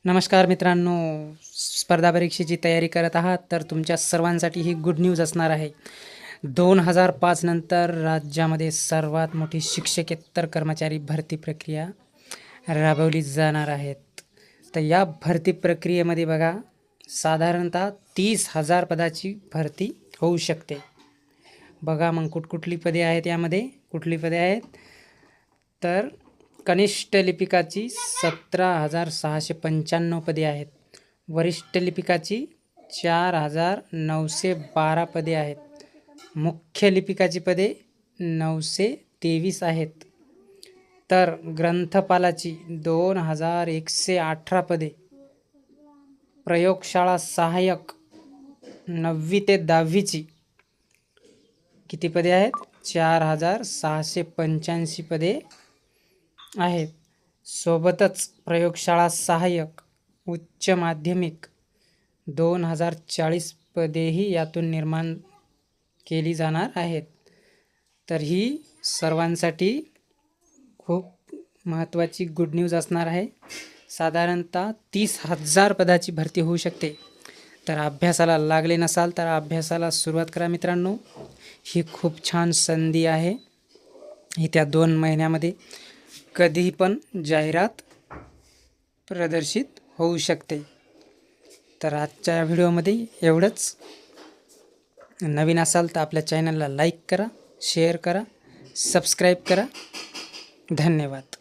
नमस्कार मित्रांनो, स्पर्धा परीक्षेची तयारी करत आहात तर तुमच्या सर्वांसाठी ही गुड न्यूज असणार आहे. 2005 नंतर राज्यामध्ये सर्वात मोठी शिक्षकेतर कर्मचारी भरती प्रक्रिया राबवली जाणार आहेत. तर या भरती प्रक्रियेमध्ये बघा, साधारणतः 30,000 पदाची भरती होऊ शकते. बघा मग कुठली पदे आहेत, यामध्ये कुठली पदे आहेत तर कनिष्ठ लिपिकाची 17,695 पदे आहेत. वरिष्ठ लिपिकाची 4,912 पदे आहेत. मुख्य लिपिकाची पदे 923 आहेत. तर ग्रंथपालाची 2,118 पदे. प्रयोगशाळा सहाय्यक 9वी ते 10वीची किती पदे आहेत? 4,685 पदे आहेत. सोबतच प्रयोगशाळा सहाय्यक उच्च माध्यमिक 2,040 पदेही यातून निर्माण केली जाणार आहेत. तर ही सर्वांसाठी खूप महत्त्वाची गुड न्यूज असणार आहे. साधारणतः 30,000 पदाची भरती होऊ शकते. तर अभ्यासाला लागले नसाल तर अभ्यासाला सुरुवात करा मित्रांनो. ही खूप छान संधी आहे. येत्या 2 महिन्यामध्ये कधीही पण जाहिरात प्रदर्शित होऊ शकते. तर आजच्या व्हिडिओमध्ये एवढंच. नवीन असाल तर आपल्या चॅनलला लाईक करा, शेअर करा, सबस्क्राईब करा. धन्यवाद.